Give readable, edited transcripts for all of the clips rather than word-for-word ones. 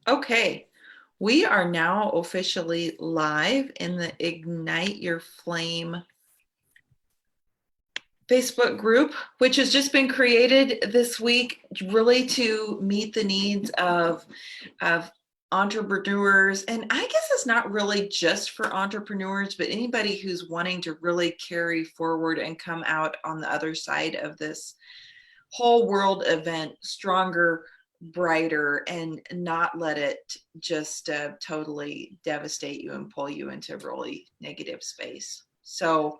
Okay, we are now officially live in the Ignite Your Flame Facebook group, which has just been created this week really to meet the needs of entrepreneurs. And I guess it's not really just for entrepreneurs, but anybody who's wanting to really carry forward and come out on the other side of this whole world event stronger, brighter, and not let it just totally devastate you and pull you into a really negative space. So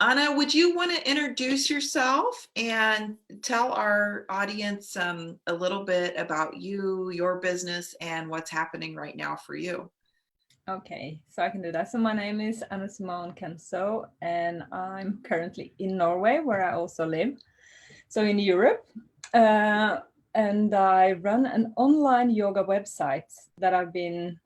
Anna, would you want to introduce yourself and tell our audience a little bit about you, your business, and what's happening right now for you? Okay, so I can do that. So my name is Anne Samone Kensho, and I'm currently in Norway, where I also live. So in Europe, and I run an online yoga website that I've been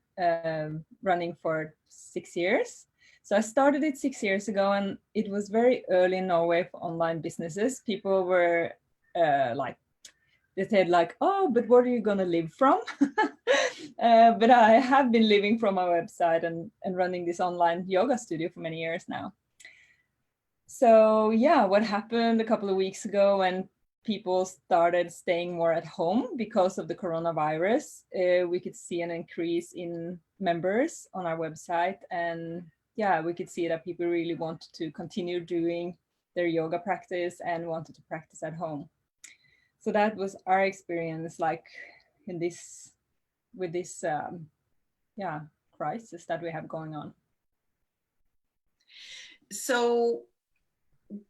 running for 6 years. So I started it 6 years ago, and it was very early in Norway for online businesses. People were they said like, oh, but what are you going to live from? But I have been living from my website and running this online yoga studio for many years now. So yeah, what happened a couple of weeks ago when people started staying more at home because of the coronavirus, we could see an increase in members on our website. And yeah, we could see that people really wanted to continue doing their yoga practice and wanted to practice at home. So that was our experience, like in this with this crisis that we have going on. So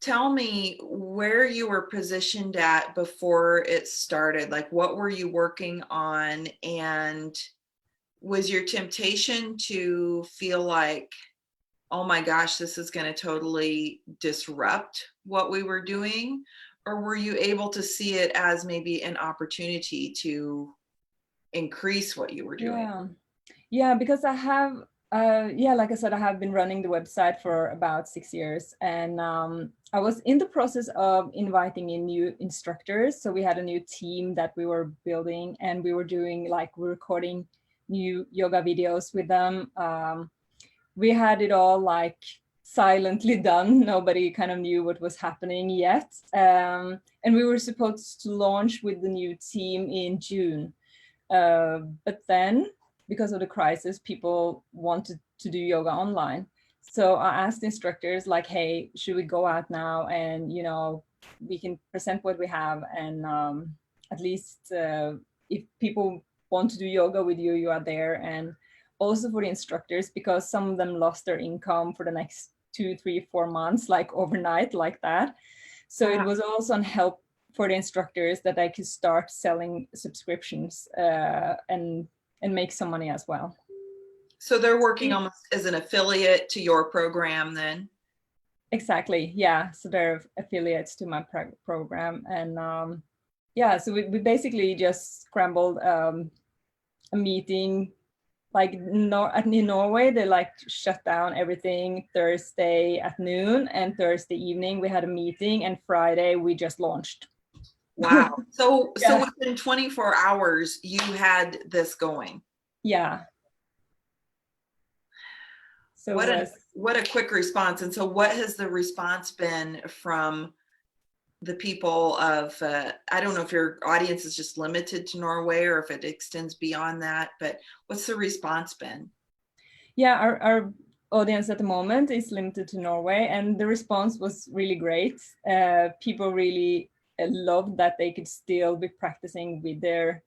tell me where you were positioned at before it started. Like, what were you working on? And was your temptation to feel like, oh my gosh, this is going to totally disrupt what we were doing? Or were you able to see it as maybe an opportunity to increase what you were doing? Yeah, because I have like I said, I have been running the website for about 6 years, and I was in the process of inviting in new instructors. So we had a new team that we were building, and we were doing we're recording new yoga videos with them. We had it all silently done. Nobody kind of knew what was happening yet. And we were supposed to launch with the new team in June. But then, because of the crisis, people wanted to do yoga online. So I asked instructors hey, should we go out now and, we can present what we have, and at least if people want to do yoga with you, you are there. And also for the instructors, because some of them lost their income for the next 2, 3, 4 months, overnight, like that. So it was also an help for the instructors that I could start selling subscriptions and make some money as well. So they're working almost as an affiliate to your program then? Exactly, yeah. So they're affiliates to my program. And so we basically just scrambled a meeting. In Norway, they shut down everything Thursday at noon, and Thursday evening we had a meeting, and Friday we just launched. Wow. So within 24 hours, you had this going. Yeah. So what a quick response. And so what has the response been from the people of, I don't know if your audience is just limited to Norway or if it extends beyond that, but what's the response been? Yeah, our audience at the moment is limited to Norway, and the response was really great. People really loved that they could still be practicing with their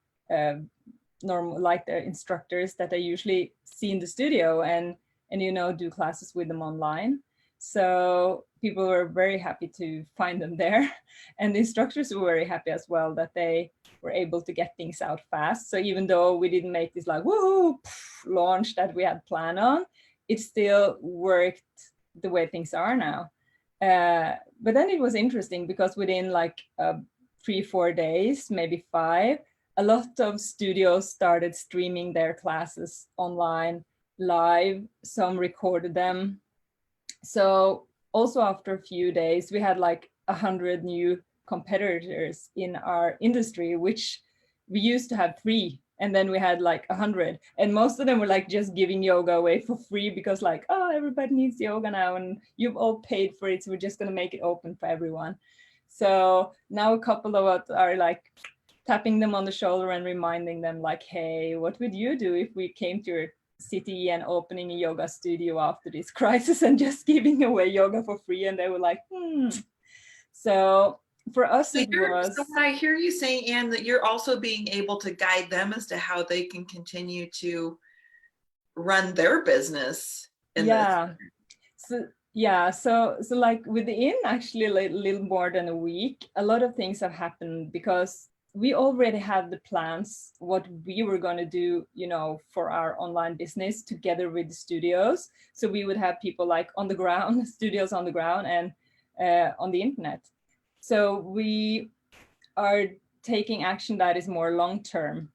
normal, their instructors that they usually see in the studio, and do classes with them online. So people were very happy to find them there, and the instructors were very happy as well that they were able to get things out fast. So even though we didn't make this woohoo launch that we had planned on, it still worked the way things are now. But then it was interesting because within 3-4 days, maybe 5, a lot of studios started streaming their classes online live. Some recorded them. So also after a few days, we had 100 new competitors in our industry, which we used to have 3 And then we had like 100, and most of them were like just giving yoga away for free because like, oh, everybody needs yoga now and you've all paid for it, so we're just going to make it open for everyone. So now a couple of us are like tapping them on the shoulder and reminding them like, hey, what would you do if we came to your city and opening a yoga studio after this crisis and just giving away yoga for free? And they were like, So for us, So it was. so when I hear you saying, Anne, that you're also being able to guide them as to how they can continue to run their business in Yeah. this. So like within actually a little more than a week, a lot of things have happened because we already had the plans what we were going to do, you know, for our online business together with the studios. So we would have people like on the ground, studios on the ground, and on the internet. So we are taking action that is more long-term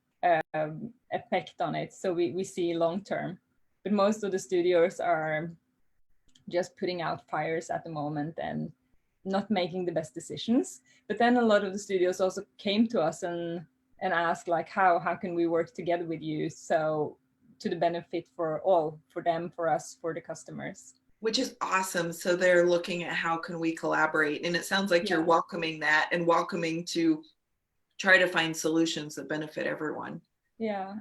effect on it. So we see long-term, but most of the studios are just putting out fires at the moment and not making the best decisions. But then a lot of the studios also came to us and asked like, how can we work together with you? So to the benefit for all, for them, for us, for the customers. Which is awesome. So they're looking at how can we collaborate. And it sounds like you're welcoming that and welcoming to try to find solutions that benefit everyone. Yeah,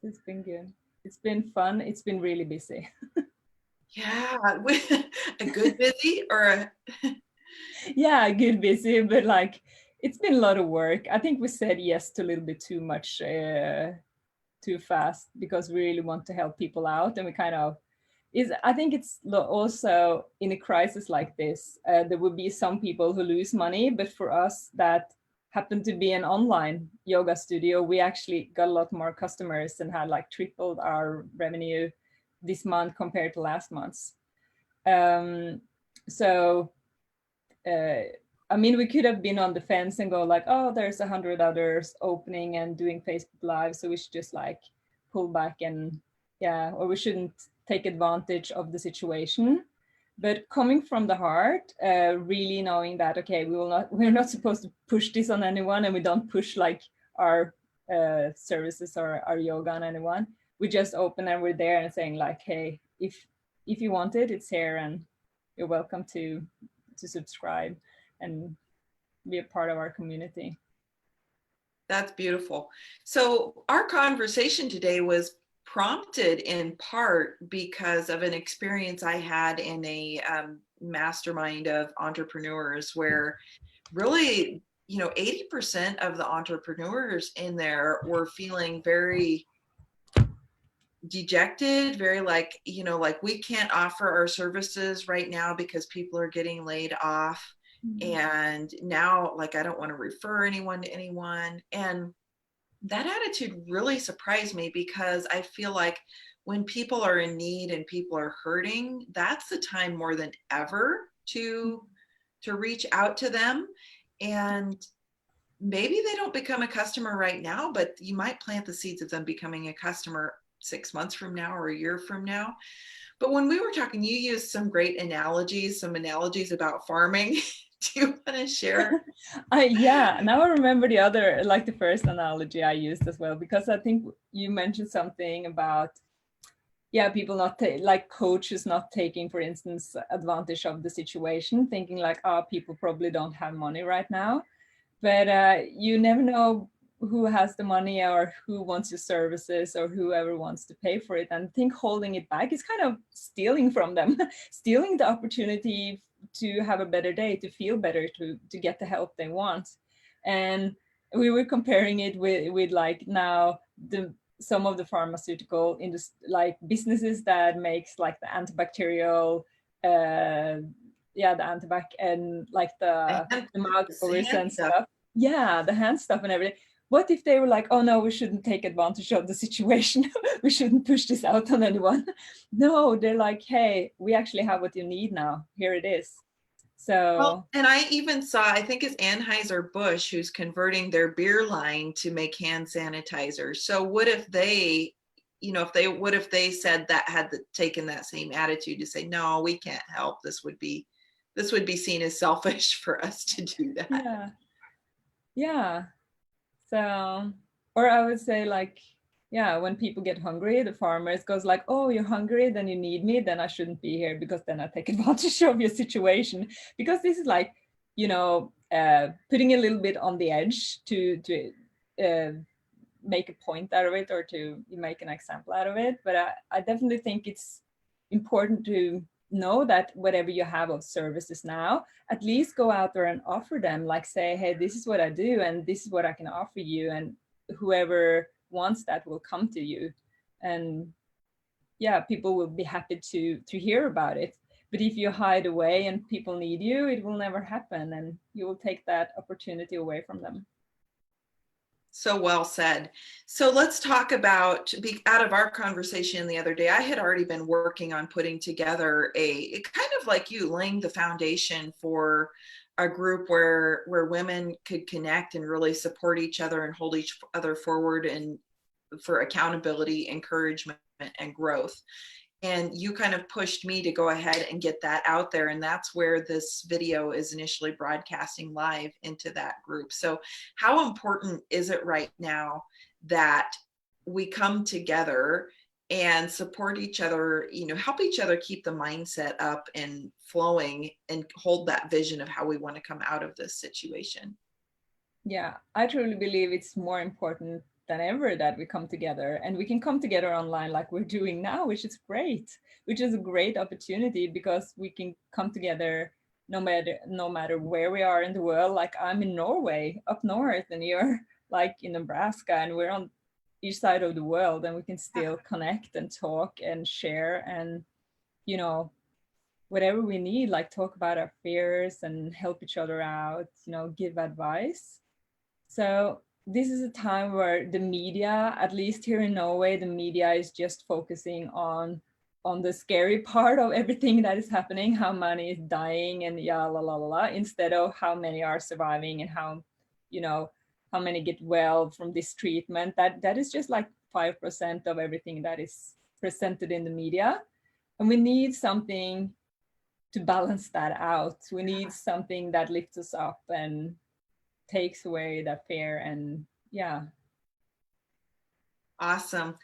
it's been good. It's been fun. It's been really busy. Yeah, a good busy or a... Yeah, good busy, but like it's been a lot of work. I think we said yes to a little bit too much, too fast, because we really want to help people out, and we kind of I think it's also in a crisis like this, there would be some people who lose money, but for us that happened to be an online yoga studio, we actually got a lot more customers and had like tripled our revenue this month compared to last month's. So I mean, we could have been on the fence and go like, oh, there's 100 others opening and doing Facebook Live, so we should just like pull back and or we shouldn't take advantage of the situation. But coming from the heart, really knowing that, okay, we're not supposed to push this on anyone, and we don't push like our services or our yoga on anyone. We just open and we're there and saying like, hey, if you want it, it's here, and you're welcome to subscribe and be a part of our community. That's beautiful. So our conversation today was prompted in part because of an experience I had in a mastermind of entrepreneurs where really, 80% of the entrepreneurs in there were feeling very dejected, very like, like we can't offer our services right now because people are getting laid off. And now, like, I don't want to refer anyone to anyone. And that attitude really surprised me because I feel like when people are in need and people are hurting, that's the time more than ever to reach out to them. And maybe they don't become a customer right now, but you might plant the seeds of them becoming a customer 6 months from now or a year from now. But when we were talking, you used some great analogies, about farming. Do you want to share? Yeah, now I remember the first analogy I used as well, because I think you mentioned something about, people not like coaches not taking, for instance, advantage of the situation, thinking like, oh, people probably don't have money right now. But you never know who has the money or who wants your services or whoever wants to pay for it. And I think holding it back is kind of stealing from them, stealing the opportunity to have a better day, to feel better, to get the help they want. And we were comparing it with like now some of the pharmaceutical industry, like businesses that makes like the antibacterial, the antibac and like the mouth covers and stuff. Yeah, the hand stuff and everything. What if they were like, oh no, we shouldn't take advantage of the situation. We shouldn't push this out on anyone. No, they're like, hey, we actually have what you need now. Here it is. So, well, and I even saw, I think it's Anheuser-Busch who's converting their beer line to make hand sanitizer. So what if they, what if they said that, had taken that same attitude to say, no, we can't help. This would be seen as selfish for us to do that. Yeah. So or I would say like, yeah, when people get hungry, the farmers goes like, oh, you're hungry, then you need me, then I shouldn't be here because then I take advantage of your situation. Because this is like, putting a little bit on the edge to make a point out of it or to make an example out of it. But I definitely think it's important to know that whatever you have of services now, at least go out there and offer them, like say, hey, this is what I do and this is what I can offer you, and whoever wants that will come to you. And yeah, people will be happy to hear about it. But if you hide away and people need you, it will never happen, and you will take that opportunity away from them. So well said. So let's talk about, out of our conversation the other day, I had already been working on putting together a kind of like you, laying the foundation for a group where women could connect and really support each other and hold each other forward, and for accountability, encouragement, and growth. And you kind of pushed me to go ahead and get that out there. And that's where this video is initially broadcasting live into that group. So how important is it right now that we come together and support each other, help each other keep the mindset up and flowing and hold that vision of how we want to come out of this situation? Yeah, I truly believe it's more important than ever that we come together, and we can come together online like we're doing now, which is great, which is a great opportunity because we can come together no matter where we are in the world. Like I'm in Norway up north and you're like in Nebraska, and we're on each side of the world, and we can still connect and talk and share and you know whatever we need, like talk about our fears and help each other out, give advice. So this is a time where the media, at least here in Norway, the media is just focusing on the scary part of everything that is happening, how many is dying and yeah, la la la la, instead of how many are surviving and how many get well from this treatment. That is just like 5% of everything that is presented in the media. And we need something to balance that out. We need something that lifts us up and takes away that fear. And yeah. Awesome.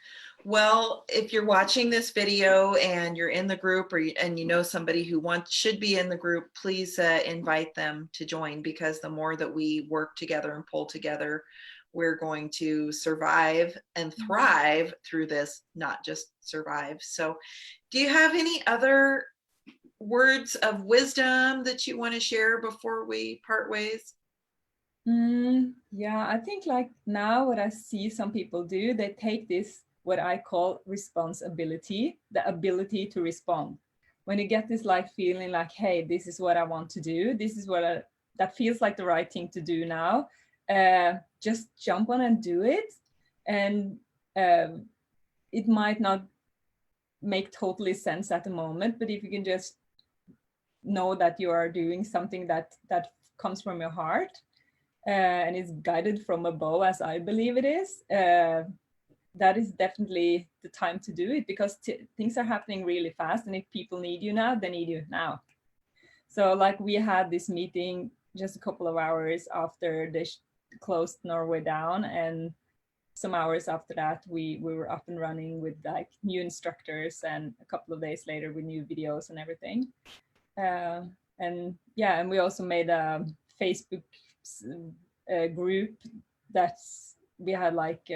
Well, if you're watching this video and you're in the group, and you know somebody who should be in the group, please invite them to join, because the more that we work together and pull together, we're going to survive and thrive through this, not just survive. So do you have any other words of wisdom that you want to share before we part ways? Yeah, I think like now what I see some people do, they take this, what I call responsibility, the ability to respond. When you get this like feeling like, hey, this is what I want to do, this is that feels like the right thing to do now, just jump on and do it. And it might not make totally sense at the moment, but if you can just know that you are doing something that comes from your heart, and is guided from above, as I believe it is, that is definitely the time to do it, because things are happening really fast, and if people need you now, they need you now. So like we had this meeting just a couple of hours after they closed Norway down, and some hours after that we were up and running with like new instructors, and a couple of days later with new videos and everything. And yeah, and we also made a Facebook group that we had like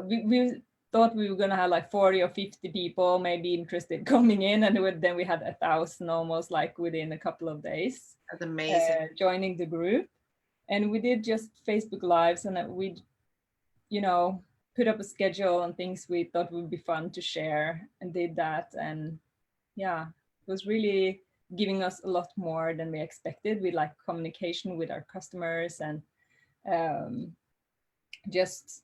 we thought we were gonna have like 40 or 50 people maybe interested coming in, and then we had 1,000 almost like within a couple of days. That's amazing. Joining the group. And we did just Facebook lives, and we put up a schedule and things we thought would be fun to share, and did that. And yeah, it was really giving us a lot more than we expected, with like communication with our customers, and just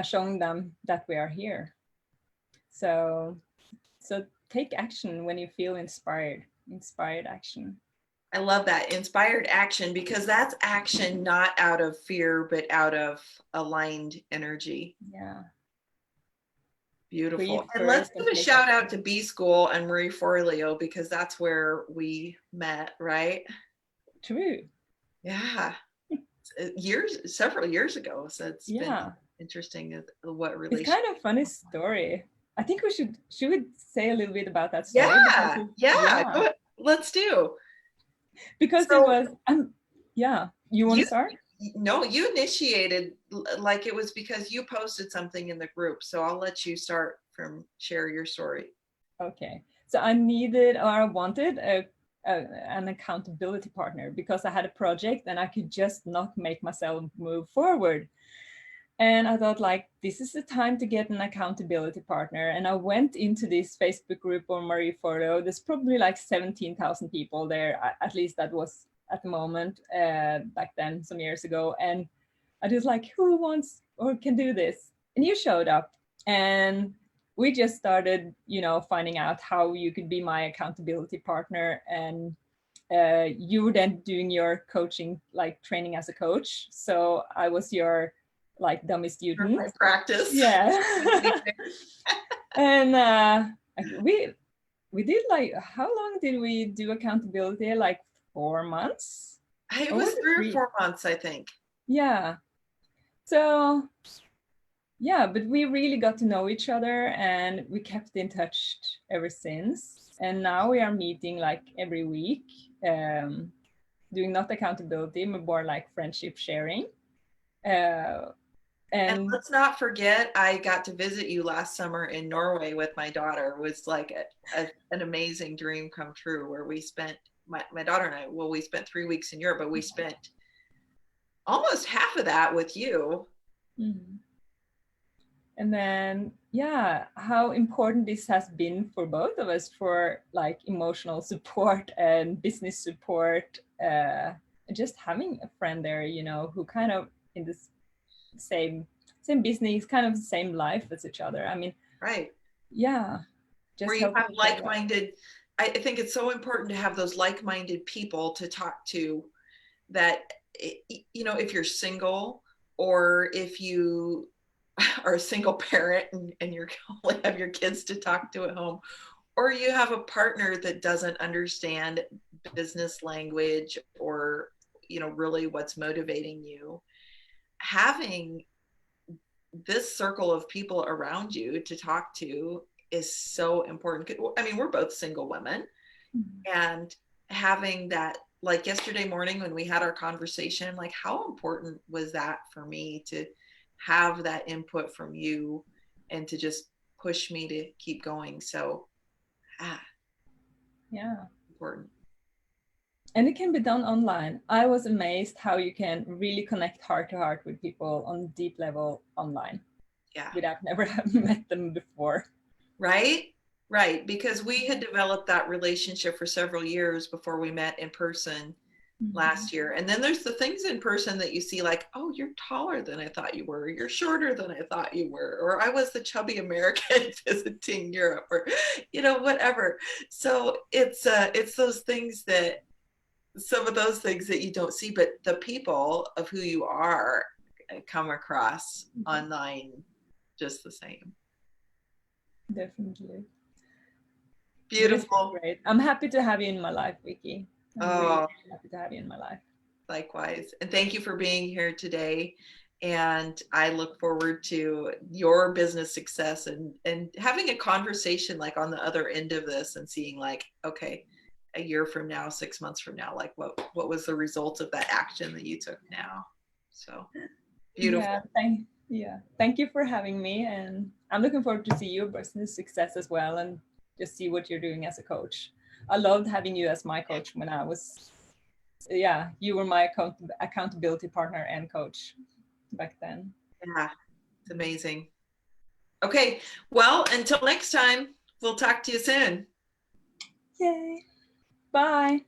showing them that we are here. So take action when you feel inspired action. I love that, inspired action, because that's action not out of fear, but out of aligned energy. Yeah. Beautiful. And let's give a shout out to B School and Marie Forleo, because that's where we met, right? True. Yeah. several years ago. So it's been Yeah, interesting what it's relation. kind of a funny story. I think should we say a little bit about that story? Because Yeah, yeah. Go ahead. Let's do. it So was yeah, you want you to start? no, you initiated, like it was because you posted something in the group. So I'll let you start from share your story. Okay. So I needed or I wanted an accountability partner because I had a project and I could just not make myself move forward. And I thought, like, this is the time to get an accountability partner. And I went into this Facebook group on Marie Forleo. There's probably like 17,000 people there. At least that was at the moment back then, some years ago. And I was like, who wants or can do this? And you showed up. And we just started, finding out how you could be my accountability partner. And you were then doing your coaching, like training as a coach. So I was your like dummy student. My practice. Yeah. And we did like, how long did we do accountability? Like 4 months? It was 3 or 4 months, I think. Yeah. So yeah, but we really got to know each other and we kept in touch ever since. And now we are meeting like every week, doing not accountability, but more like friendship sharing. And let's not forget, I got to visit you last summer in Norway with my daughter. It was like an amazing dream come true where we spent, my daughter and I, well, we spent 3 weeks in Europe, but we spent almost half of that with you. Mm-hmm. And then, yeah, how important this has been for both of us for like emotional support and business support, just having a friend there, who kind of in this same business, kind of the same life as each other. I mean, right. Yeah. Just where you have like-minded, I think it's so important to have those like-minded people to talk to that, if you're single or if you are a single parent and you're only have your kids to talk to at home, or you have a partner that doesn't understand business language or, really what's motivating you, having this circle of people around you to talk to is so important. I mean, we're both single women, and having that, like yesterday morning when we had our conversation, like how important was that for me to have that input from you and to just push me to keep going. So yeah, important. And it can be done online. I was amazed how you can really connect heart to heart with people on a deep level online. Yeah. Without never having met them before. Right. Because we had developed that relationship for several years before we met in person last year. And then there's the things in person that you see like, oh, you're taller than I thought you were. You're shorter than I thought you were. Or I was the chubby American visiting Europe, or, whatever. So it's those things that, some of those things that you don't see, but the people of who you are come across online just the same. Definitely. Beautiful. Great. I'm happy to have you in my life, Vicki. I'm really happy to have you in my life. Likewise. And thank you for being here today. And I look forward to your business success and having a conversation like on the other end of this and seeing like, okay, a year from now, 6 months from now, like what was the result of that action that you took now? So beautiful. Thank you for having me. And I'm looking forward to see your business success as well and just see what you're doing as a coach. I loved having you as my coach when I was, you were my accountability partner and coach back then. Yeah, it's amazing. Okay, well, until next time, we'll talk to you soon. Yay. Bye.